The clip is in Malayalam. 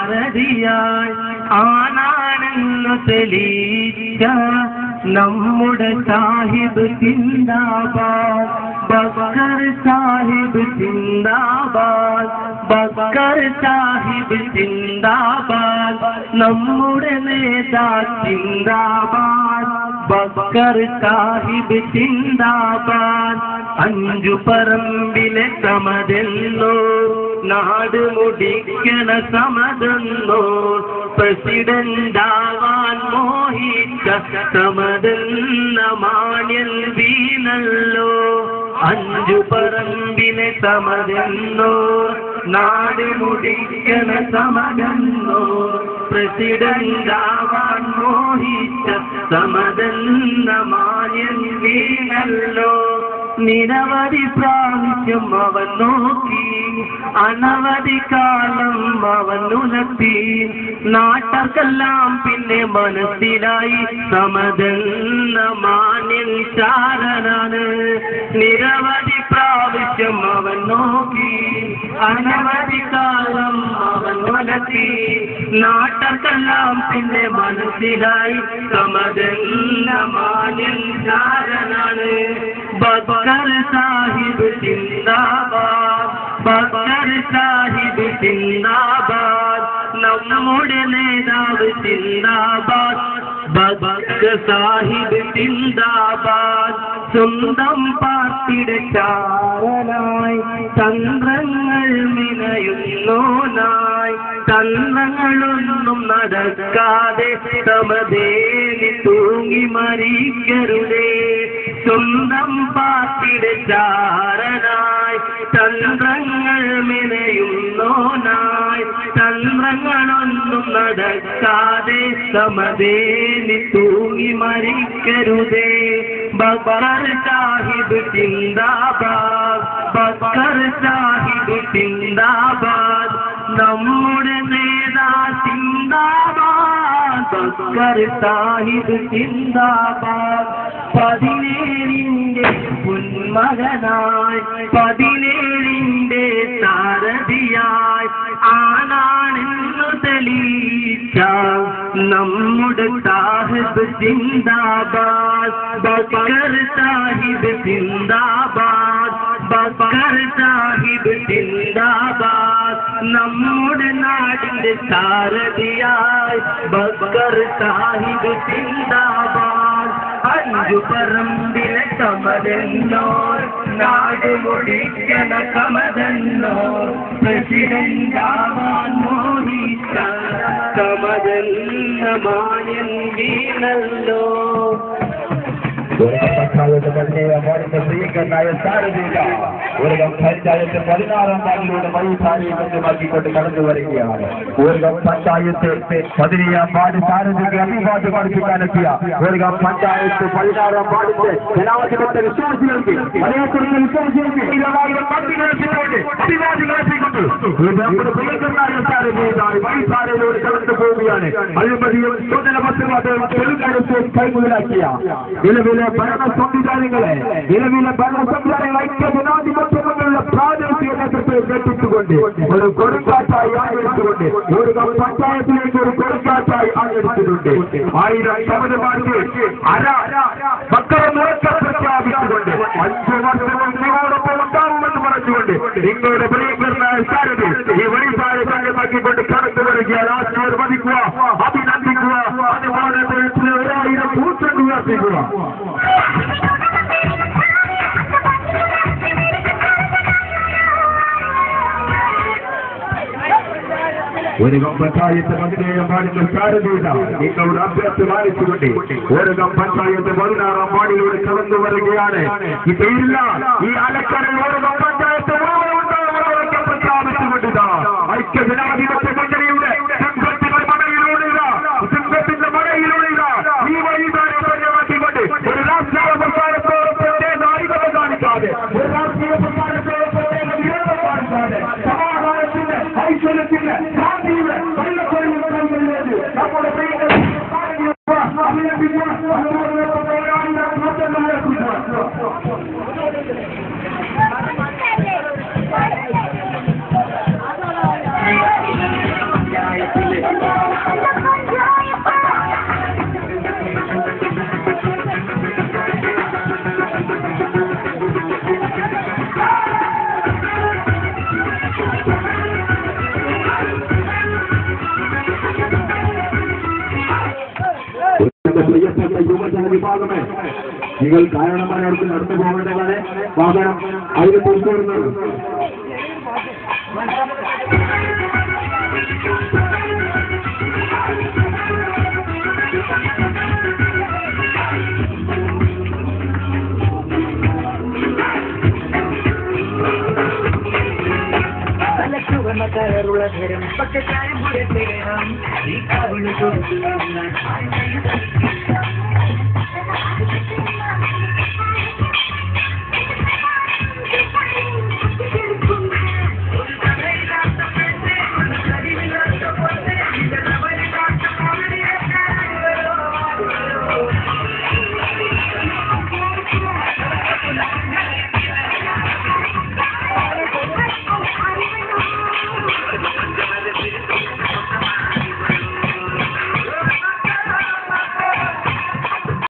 സാരഥിയായി ആനാണെന്നു തെളിയിച്ച നമ്മുടെ സാഹിബ് സിന്ദാബാദ്, ബക്കർ സാഹിബ് സിന്ദാബാദ്, ബക്കർ സാഹിബ് സിന്ദാബാദ്, നമ്മുടെ നേതാ സിന്ദാബാദ്, ബക്കർ സാഹിബ് സിന്ദാബാദ്. അഞ്ചു പറമ്പിലെ സമതെന്നോ നാട് മുടിക്കണ സമതെന്നോ പ്രസിഡന്റാവാൻ മോഹിച്ച സമതെന്ന മാന്യൻ വീണല്ലോ. അഞ്ചു പറമ്പിലെ സമതെന്നോ നാട് മുടിക്കണ സമതെന്നോ പ്രസിഡന്റാവാൻ മോഹിച്ച സമതെന്ന മാന്യൻ വീണല്ലോ. നിരവധി പ്രാവശ്യം അവൻ നോക്കി, അനവധി കാലം അവൻ ഉണർത്തി, നാട്ടർക്കെല്ലാം പിന്നെ മനസ്സിലായി സമതെന്ന മാന്യൻ ചാരനാണ്. നിരവധി പ്രാവശ്യം അവൻ നോക്കി, അനവധി കാലം അവൻ ഉണർത്തി, നാട്ടർക്കെല്ലാം പിന്നെ മനസ്സിലായി സമതെന്ന മാന്യൻ ചാരനാണ്. ബക്കർ സാഹിബ് സിന്ദാബാദ്, ബക്കർ സാഹിബ് സിന്ദാബാദ്, നമ്മുടെ നേതാവ് സിന്ദാബാദ്, ബക്കർ സാഹിബ് സിന്ദാബാദ്. സ്വന്തം പാർട്ടിയുടെ ചാരനായി തന്ത്രങ്ങൾ മിനയുന്നോനായി, തന്ത്രങ്ങളൊന്നും നടക്കാതെ സമതേനി തൂങ്ങി മരിക്കരുതേ. സ്വന്തം പാർട്ടിയുടെ ചാരനായി തന്ത്രങ്ങൾ മിനയുന്നോനായി, തന്ത്രങ്ങളൊന്നും നടക്കാതെ സമതേനി തൂങ്ങി മരിക്കരുതേ. ബക്കർ സാഹിബ് സിന്ദാബാദ്, ബക്കർ സാഹിബ് സിന്ദാബാദ്, നമ്മുടെ നേതാ സിന്ദാബാദ്, ബക്കർ സാഹിബ് സിന്ദാബാദ്. 17ന്റെ പൊന്മകനായി, 17ന്റെ സാരഥിയായി ആനാണെന്നു തെളിയിച്ച നമ്മുടെ സാഹിബ് സിന്ദാബാദ്, ബക്കർ സാഹിബ് സിന്ദാബാദ്, ബക്കർ സാഹിബ് സിന്ദാബാദ്. നമ്മുടെ നാടിന്റെ സാരഥിയായി ബക്കർ സാഹിബ് സിന്ദാബാദ്. അഞ്ചു പറമ്പിലെ സമതെന്നോ നാട് മുടിക്കണ സമതെന്നോ പ്രസിഡന്റാവാൻ മോഹിച്ച സമതെന്ന മാന്യൻ വീണല്ലോ. പഞ്ചായത്ത് വാർഡിന്റെ പ്രിയങ്കരനായ സാരഥിയില്ല ഊരകം പഞ്ചായത്ത് 16-ാം വാർഡിലൂടെ വഴിസാരിയെ ബന്ധമാക്കിക്കൊണ്ട് കടന്നു വരികയാണ്. ഊരകം പഞ്ചായത്ത് 17-ാം വാർഡ് സാരഥിക്ക് അഭിവാദ്യം അർപ്പിക്കാനെത്തിയ ഊരകം പഞ്ചായത്ത് 16-ാം വാർഡിന്റെ ജനാധിപത്യ വിശ്വാസികൾക്ക് മലയാളത്തിലുള്ള വിശ്വാസികൾക്ക് അഭിവാദ്യം അർപ്പിക്കുന്നു. നമ്മുടെ പ്രിയങ്കരനായ സാരഥിയായി വഴിസാരയിലൂടെ കടന്നു പോവുകയാണ്. അഴിമതിയും സ്വജനപത്രവാദവും തൊഴിൽക്കാര്യത്വവും കൈമുതലാക്കിയ നിലവിലെ ഭരണ സംവിധാനങ്ങളെ ഐക്യ ജനാധിപത്യങ്ങളുള്ള പ്രാദേശിക നേതൃത്വത്തെ കേട്ടിട്ടുകൊണ്ട് ഒരു കൊടുങ്കാറ്റായി ആഞ്ഞെടുത്തുകൊണ്ട് ഒരു പഞ്ചായത്തിലേക്ക് ഒരു കൊടുങ്കാറ്റായി ആഞ്ഞെടുത്തിട്ടുണ്ട്. 1000 ശബരിമാർക്ക് മക്കളെ പ്രഖ്യാപിച്ചുകൊണ്ട് 5 വർഷവും നിങ്ങളോടൊപ്പം ഉണ്ടാവുമെന്ന് പറഞ്ഞുകൊണ്ട് നിങ്ങളുടെ പ്രിയങ്കരനായ സാരഥി ഈ വഴിസാരെ സംഘമാക്കിക്കൊണ്ട് കടന്നു വരികയാണ്. ആശീർവദിക്കുക, അഭിനന്ദിക്കുക, അതുപോലെ 1000 പൂച്ചെണ്ട് ഉയർത്തിക്കുക. ഊരകം പഞ്ചായത്ത് 17-ാം വാർഡിന്റെ സാരഥിയില്ല നിങ്ങളുടെ അഭ്യർത്ഥന മാനിച്ചുകൊണ്ട് ഊരകം പഞ്ചായത്ത് 16-ാം വാർഡിലൂടെ കടന്നു വരികയാണ്. ഈ പേരില്ല ഈ ആലക്കടൽ ഊരകം പഞ്ചായത്ത് പ്രഖ്യാപിച്ചുകൊണ്ടിതാ ഐക്യ ജനാധിപത്യ മുന്നണിയുടെ സിംഹത്തിന്റെ മടയിലൂടെ ഈ വഴിതാരെ പ്രഖ്യാപിച്ചുകൊണ്ട് ഒരു രാഷ്ട്രീയ പ്രസ്ഥാനത്തോടൊപ്പം നായികത കാണിക്കാതെ, ഒരു രാഷ്ട്രീയ പ്രസ്ഥാനത്തോടൊപ്പം വിരോധം കാണിക്കാതെ, സമാധാനത്തിന്റെ ഐശ്വര്യത്തിന്റെ ശാന്തിയുടെ നമ്മുടെ പ്രിയപ്പെട്ട യുവജന വിഭാഗമേ, നിങ്ങൾ കാരണന്മാരടുത്ത് നടന്നു പോകേണ്ടതാണ്. വാഹനം അതിന് തീർച്ചയായിട്ടും കയറുള്ള നേരം പക്ഷെ കാര്യം ഈ കവിള് കൊടുത്തു